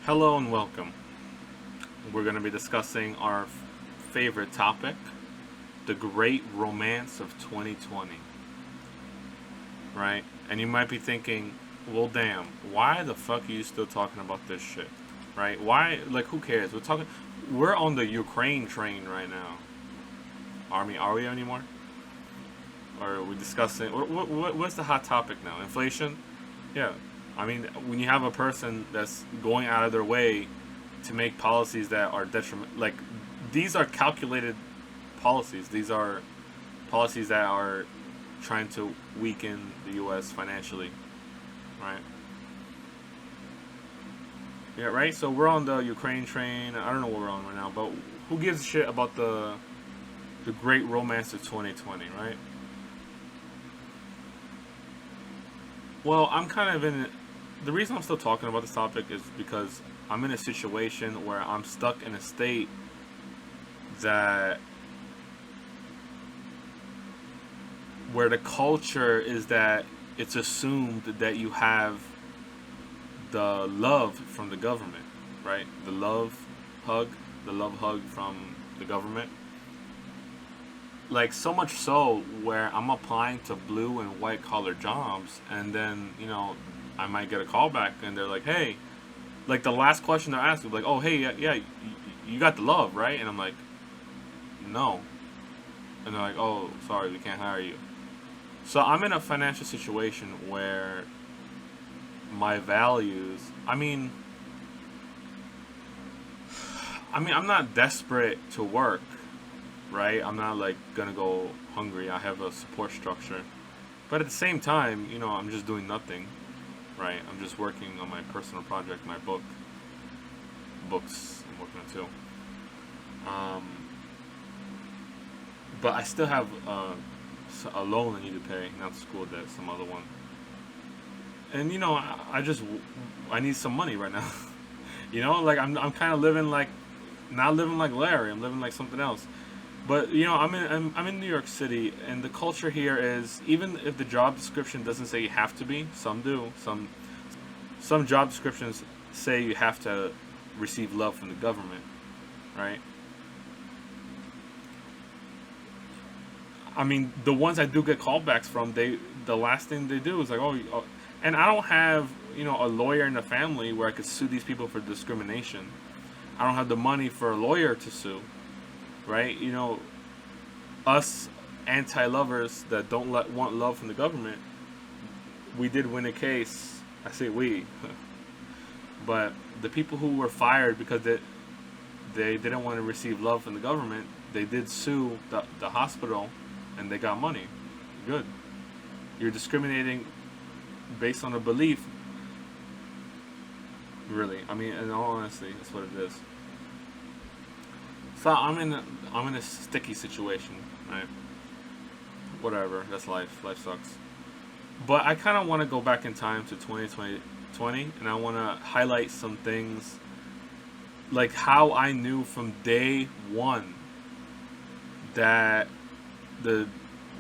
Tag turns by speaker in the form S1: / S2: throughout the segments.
S1: Hello and welcome. We're going to be discussing our favorite topic, the great romance of 2020, right? And you might be thinking, well, damn, why the fuck are you still talking about this shit, right? Why, like, who cares? We're on the Ukraine train right now. Are we anymore? Or are we discussing, what's the hot topic now? Inflation? Yeah. I mean, when you have a person that's going out of their way to make policies that are detriment, like these are calculated policies. These are policies that are trying to weaken the U.S. financially, right? Yeah, right. So we're on the Ukraine train. I don't know what we're on right now, but who gives a shit about the great romance of 2020, right? Well, I'm kind of in. The reason I'm still talking about this topic is because I'm in a situation where I'm stuck in a state that where the culture is that it's assumed that you have the love from the government, right? Hug, the love hug from the government. Like so much so where I'm applying to blue and white collar jobs, and then I might get a call back, and they're like, "Hey," like the last question they're asking, like, "Oh, hey, yeah, you got the love, right?" And I'm like, "No," and they're like, "Oh, sorry, we can't hire you." So I'm in a financial situation where my values. I mean, I'm not desperate to work, right? I'm not like gonna go hungry. I have a support structure, but at the same time, I'm just doing nothing, right? I'm just working on my personal project, my books. I'm working on too. Um, but I still have a loan I need to pay, not school debt, some other one. And I need some money right now. Like I'm kind of living like not living like Larry. I'm living like something else. But I'm in New York City, and the culture here is, even if the job description doesn't say you have to be, some do. Some job descriptions say you have to receive love from the government, right? I mean, the ones I do get callbacks from, the last thing they do is like, oh, and I don't have a lawyer in the family where I could sue these people for discrimination. I don't have the money for a lawyer to sue, right? Us anti-lovers that don't want love from the government, we did win a case. I say we, but the people who were fired because they didn't want to receive love from the government, they did sue the hospital, and they got money. Good. You're discriminating based on a belief, really. I mean, in all honesty, that's what it is. So I'm in a sticky situation, right? Whatever. That's life. Life sucks. But I kind of want to go back in time to 2020, and I want to highlight some things, like how I knew from day one that the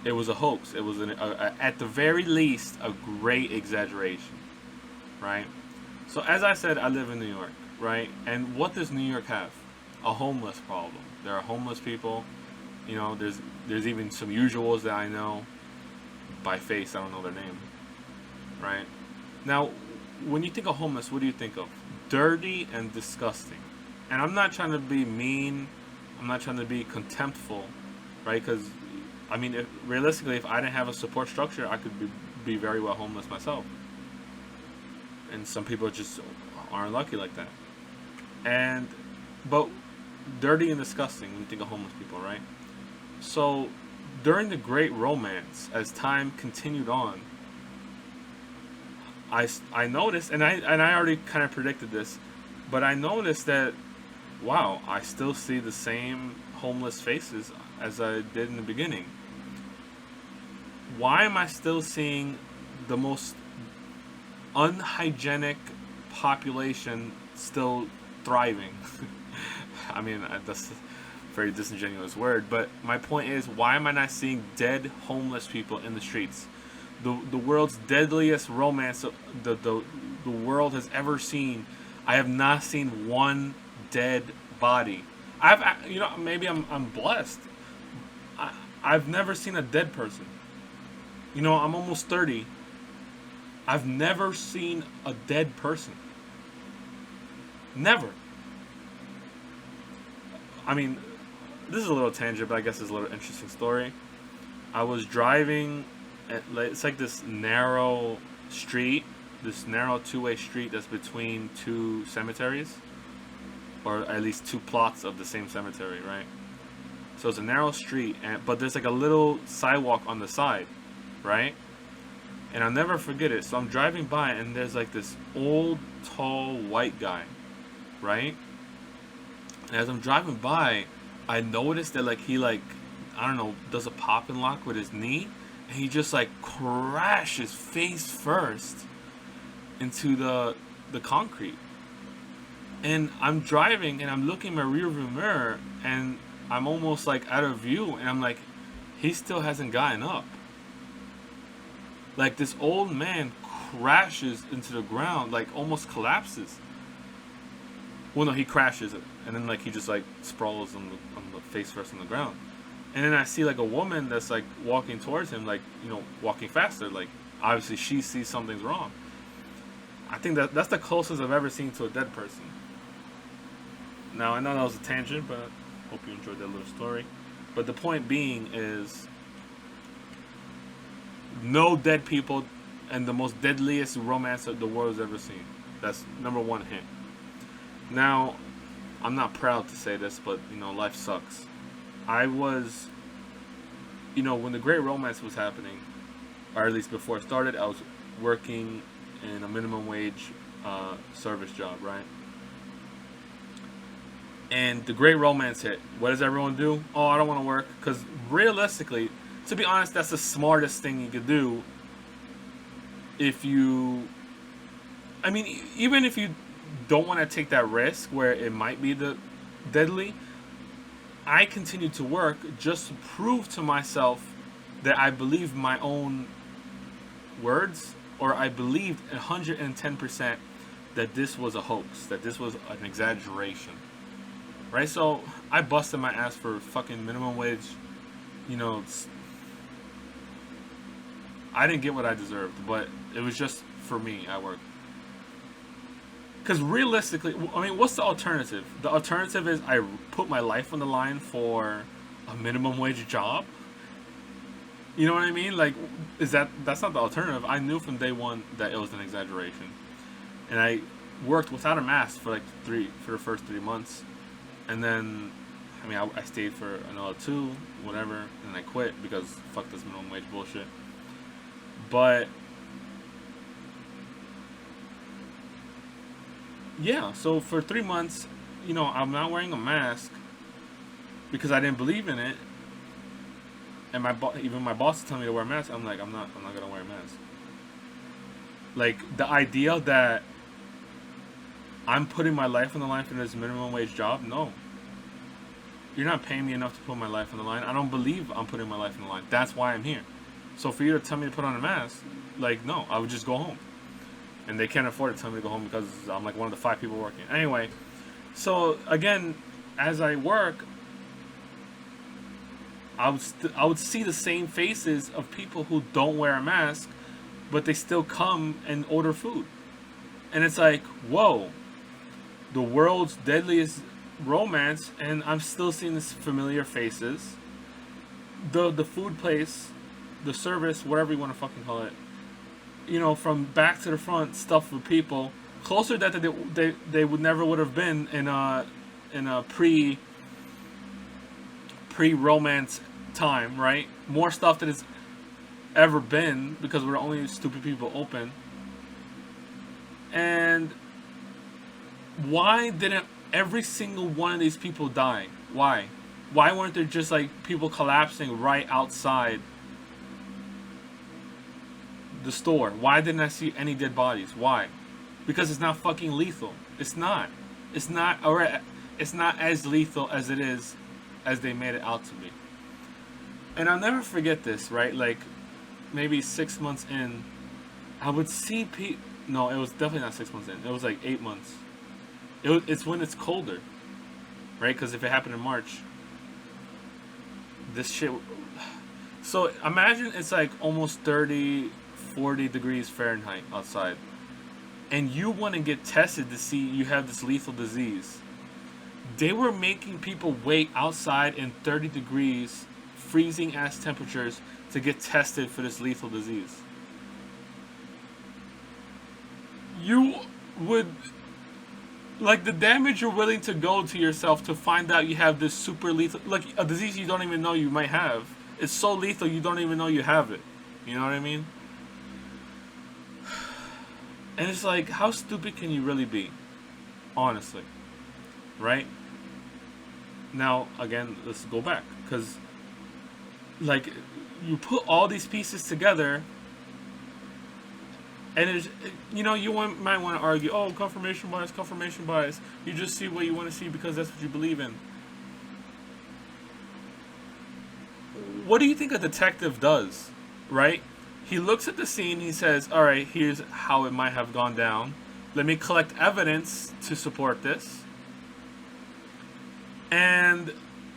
S1: it was a hoax. It was at the very least a great exaggeration, right? So as I said, I live in New York, right? And what does New York have? A homeless problem. There are homeless people. There's even some usuals that I know by face. I don't know their name, right? Now, when you think of homeless, what do you think of? Dirty and disgusting. And I'm not trying to be mean. I'm not trying to be contemptful, right? Because I mean, realistically, if I didn't have a support structure, I could be very well homeless myself. And some people just aren't lucky like that. And but dirty and disgusting when you think of homeless people, right? So during the Great Romance, as time continued on, I noticed, and I already kind of predicted this, but I noticed that, wow, I still see the same homeless faces as I did in the beginning. Why am I still seeing the most unhygienic population still thriving? I mean, that's a very disingenuous word, but my point is, why am I not seeing dead homeless people in the streets? The world's deadliest romance the world has ever seen. I have not seen one dead body. You know, maybe I'm blessed. I, I've never seen a dead person. You know, I'm almost 30. I've never seen a dead person. Never. I mean, this is a little tangent, but I guess it's a little interesting story. I was driving it's like this narrow street, this narrow two-way street that's between two cemeteries, or at least two plots of the same cemetery, right? So it's a narrow street, but there's like a little sidewalk on the side, right? And I'll never forget it. So I'm driving by, and there's like this old, tall, white guy, right? And as I'm driving by, I noticed that like he like, I don't know, does a pop and lock with his knee, and he just like crashes face first into the concrete. And I'm driving, and I'm looking in my rearview mirror, and I'm almost like out of view, and I'm like, he still hasn't gotten up. Like this old man crashes into the ground, like almost collapses. Well, no, he crashes it, and then like he just like sprawls on the face first on the ground. And then I see like a woman that's like walking towards him, like, you know, walking faster. Like obviously she sees something's wrong. I think that's the closest I've ever seen to a dead person. Now I know that was a tangent, but hope you enjoyed that little story. But the point being is, no dead people, and the most deadliest romance that the world has ever seen. That's number one hint. Now, I'm not proud to say this, but, you know, life sucks. I was, you know, when the Great Romance was happening, or at least before it started, I was working in a minimum wage service job, right? And the Great Romance hit. What does everyone do? Oh, I don't want to work. Because realistically, to be honest, that's the smartest thing you could do. If you, I mean, even if you don't want to take that risk where it might be the deadly, I continued to work just to prove to myself that I believed my own words, or I believed 110% that this was a hoax, that this was an exaggeration. Right? So I busted my ass for fucking minimum wage. You know, I didn't get what I deserved, but it was just for me. I worked. Because realistically, I mean, what's the alternative? The alternative is I put my life on the line for a minimum wage job. You know what I mean? Like, that's not the alternative. I knew from day one that it was an exaggeration, and I worked without a mask for the first 3 months, and then, I mean, I stayed for another 2, whatever, and I quit because fuck this minimum wage bullshit. But yeah, so for 3 months, you know, I'm not wearing a mask because I didn't believe in it. And even my boss is telling me to wear a mask. I'm like, I'm not gonna wear a mask. Like, the idea that I'm putting my life on the line for this minimum wage job, no. You're not paying me enough to put my life on the line. I don't believe I'm putting my life on the line. That's why I'm here. So for you to tell me to put on a mask, like, no, I would just go home. And they can't afford to tell me to go home because I'm like one of the 5 people working. Anyway, so again, as I work, I would see the same faces of people who don't wear a mask, but they still come and order food. And it's like, whoa, the world's deadliest romance, and I'm still seeing these familiar faces. The food place, the service, whatever you want to fucking call it, you know, from back to the front, stuff for people closer that they would never would have been in a pre-romance time, right? More stuff than it's ever been because we're the only stupid people open. And why didn't every single one of these people die? Why weren't there just like people collapsing right outside the store? Why didn't I see any dead bodies? Why? Because it's not fucking lethal. It's not as lethal as it is, as they made it out to be. And I'll never forget this, right? Like, maybe 6 months in, I would see no, it was definitely not 6 months in. It was like 8 months. It's when it's colder, right? Because if it happened in March, this shit. So imagine it's like almost 30, 40 degrees Fahrenheit outside, and you want to get tested to see you have this lethal disease. They were making people wait outside in 30 degrees, freezing ass temperatures to get tested for this lethal disease. You would, like, the damage you're willing to go to yourself to find out you have this super lethal, like a disease you don't even know you might have. It's so lethal you don't even know you have it. You know what I mean? And it's like, how stupid can you really be? Honestly. Right? Now, again, let's go back. Because, like, you put all these pieces together, and it's, you know, might want to argue, oh, confirmation bias, confirmation bias. You just see what you want to see because that's what you believe in. What do you think a detective does, right? He looks at the scene, he says, all right, here's how it might have gone down. Let me collect evidence to support this. And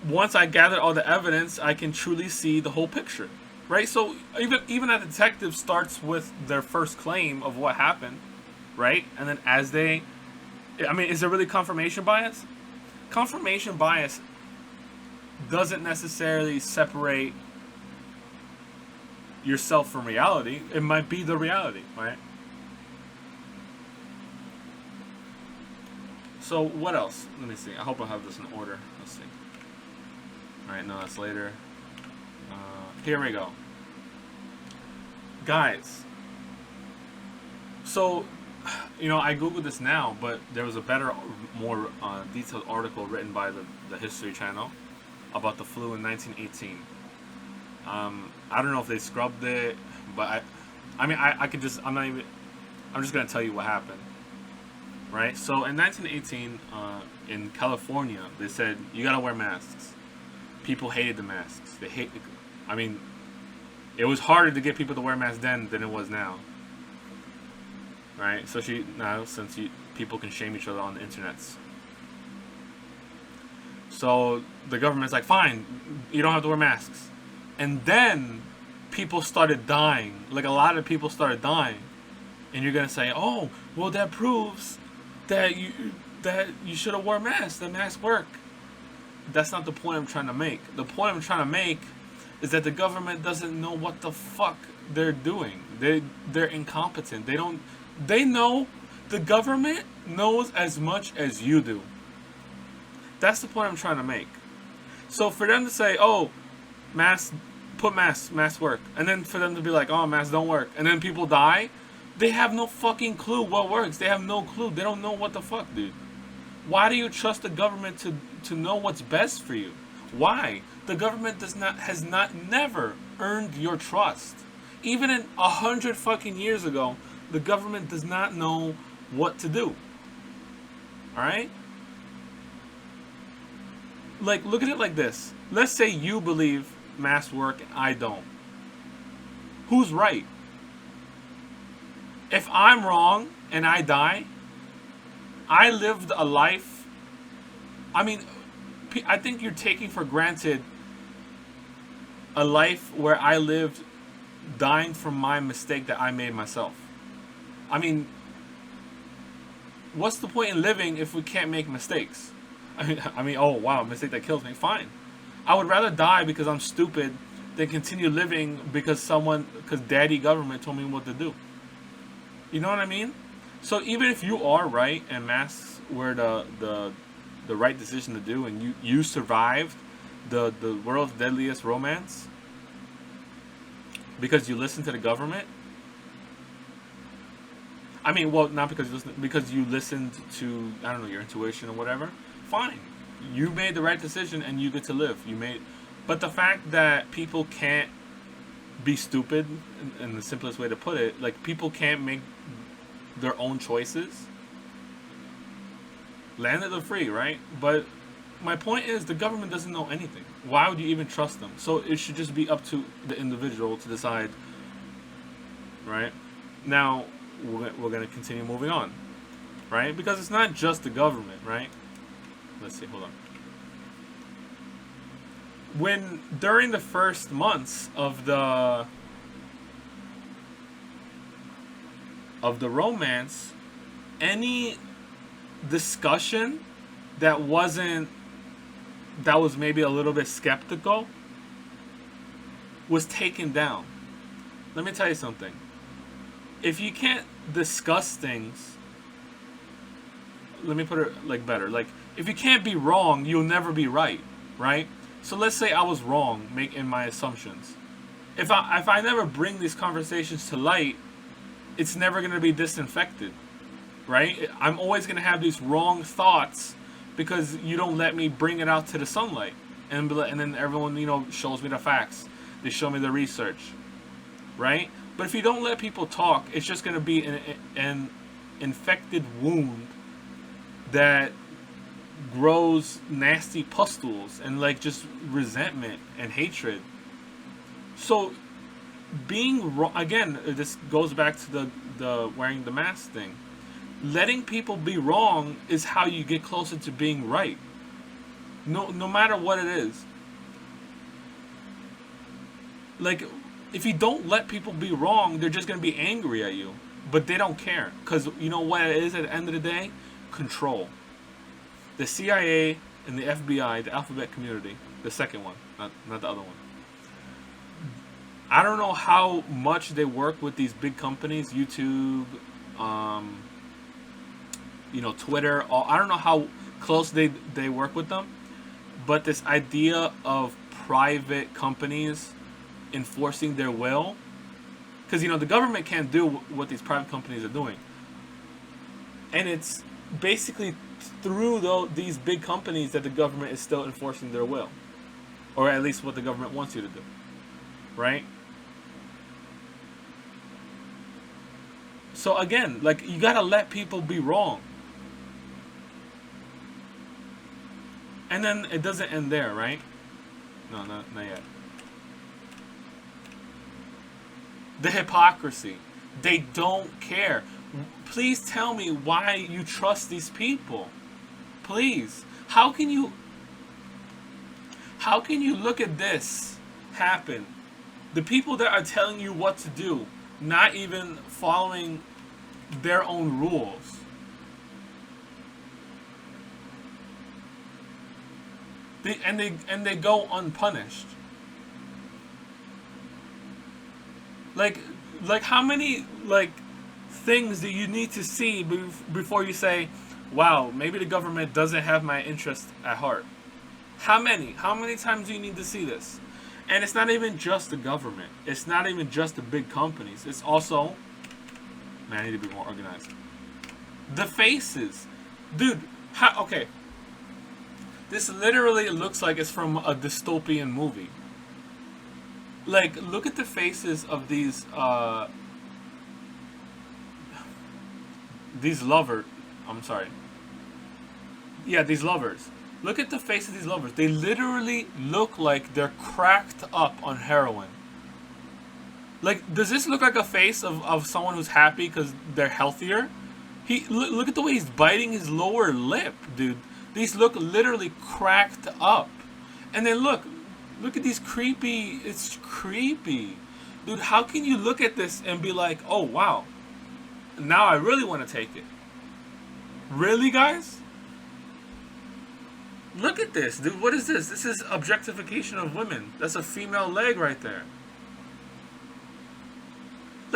S1: once I gather all the evidence, I can truly see the whole picture, right? So even a detective starts with their first claim of what happened, right? And then as they, I mean, is there really confirmation bias? Confirmation bias doesn't necessarily separate yourself from reality. It might be the reality, right? So what else? Let me see. I hope I have this in order. Let's see. Alright, no, that's later. Here we go. Guys. So, you know, I googled this now, but there was a better, more detailed article written by the History Channel about the flu in 1918. I don't know if they scrubbed it, but I could just, I'm just going to tell you what happened. Right? So in 1918, in California, they said, you got to wear masks. People hated the masks. It was harder to get people to wear masks then than it was now. Right? Especially now, since people can shame each other on the internets. So the government's like, fine, you don't have to wear masks. And then people started dying. Like, a lot of people started dying. And you're going to say, oh, well, that proves that you should have worn masks. The masks work. That's not the point I'm trying to make. The point I'm trying to make is that the government doesn't know what the fuck they're doing. They're incompetent. They know, the government knows as much as you do. That's the point I'm trying to make. So for them to say, oh, masks work, and then for them to be like, oh, masks don't work, and then people die, they have no fucking clue what works. They have no clue. They don't know what the fuck, dude. Why do you trust the government to know what's best for you? Why? The government has never earned your trust. Even in 100 fucking years ago, the government does not know what to do. Alright? Like, look at it like this. Let's say you believe masks work and I don't. Who's right? If I'm wrong and I die, I lived a life. I mean, I think you're taking for granted a life where I lived dying from my mistake that I made myself. I mean, what's the point in living if we can't make mistakes? I mean, oh wow, mistake that kills me. Fine. I would rather die because I'm stupid than continue living because daddy government told me what to do. You know what I mean? So even if you are right and masks were the right decision to do, and you survived the world's deadliest romance because you listened to the government. I mean, well, not because you listened to, I don't know, your intuition or whatever. Fine, you made the right decision and you get to live. But the fact that people can't be stupid, in the simplest way to put it, like, people can't make their own choices. Land of the free, right? But my point is, the government doesn't know anything. Why would you even trust them? So it should just be up to the individual to decide, right? Now, we're going to continue moving on. right? Because it's not just the government, right? Let's see, hold on. When during the first months of the romance, any discussion that was maybe a little bit skeptical was taken down. Let me tell you something. If you can't discuss things, let me put it like better. Like, if you can't be wrong, you'll never be right, right? So let's say I was wrong in my assumptions. If I never bring these conversations to light, it's never going to be disinfected, right? I'm always going to have these wrong thoughts because you don't let me bring it out to the sunlight. And then everyone, shows me the facts. They show me the research, right? But if you don't let people talk, it's just going to be an infected wound that grows nasty pustules and just resentment and hatred. So being wrong, again, this goes back to the wearing the mask thing. Letting people be wrong is how you get closer to being right. No matter what it is. Like, if you don't let people be wrong, they're just going to be angry at you. But they don't care. Because you know what it is at the end of the day? Control. The CIA and the FBI, the alphabet community, the second one, not the other one. I don't know how much they work with these big companies, YouTube, Twitter. I don't know how close they work with them. But this idea of private companies enforcing their will, because the government can't do what these private companies are doing, and it's basically through these big companies that the government is still enforcing their will, or at least what the government wants you to do, right? So again, you gotta let people be wrong. And then it doesn't end there, right? No, not yet. The hypocrisy. They don't care. Please tell me why you trust these people. Please. How can you look at this happen? The people that are telling you what to do, not even following their own rules. They go unpunished. Like how many things do you need to see before you say, wow, maybe the government doesn't have my interest at heart? How many times do you need to see this? And it's not even just the government. It's not even just the big companies. It's also, man, I need to be more organized. The faces. Dude, okay. This literally looks like it's from a dystopian movie. Look at the faces of these lovers. I'm sorry. Yeah, these lovers. Look at the face of these lovers. They literally look like they're cracked up on heroin. Does this look like a face of someone who's happy because they're healthier? Look at the way he's biting his lower lip, dude. These look literally cracked up. And then look at these creepy, it's creepy. Dude, how can you look at this and be like, oh wow, now I really want to take it? Really, guys? Look at this, dude, what is this? This is objectification of women. That's a female leg right there.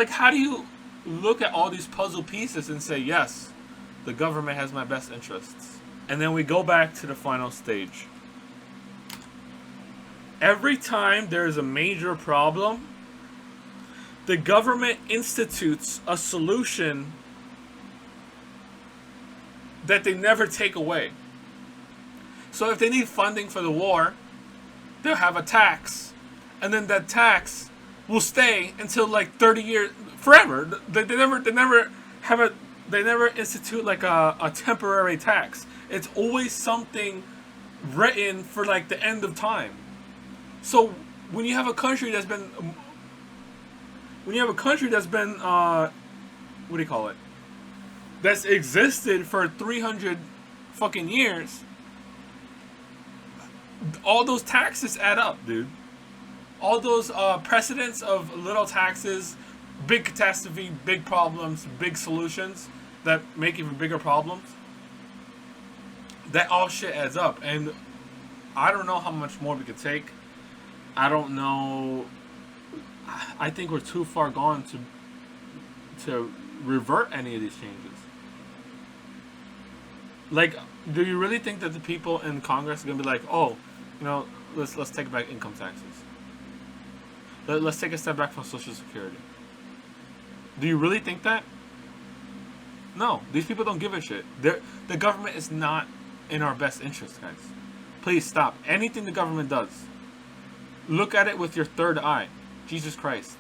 S1: How do you look at all these puzzle pieces and say, yes, the government has my best interests? And then we go back to the final stage. Every time there is a major problem, the government institutes a solution that they never take away. So if they need funding for the war, they'll have a tax. And then that tax will stay until 30 years, forever. They never institute a temporary tax. It's always something written for the end of time. So when you have a country that's been, what do you call it? that's existed for 300 fucking years, all those taxes add up, dude. All those precedents of little taxes, big catastrophe, big problems, big solutions that make even bigger problems, that all shit adds up. And I don't know how much more we could take. I don't know. I think we're too far gone to revert any of these changes. Like, do you really think that the people in Congress are gonna be like, oh, let's take back income taxes. Let's take a step back from Social Security. Do you really think that? No, these people don't give a shit. The government is not in our best interest, guys. Please stop. Anything the government does, look at it with your third eye. Jesus Christ.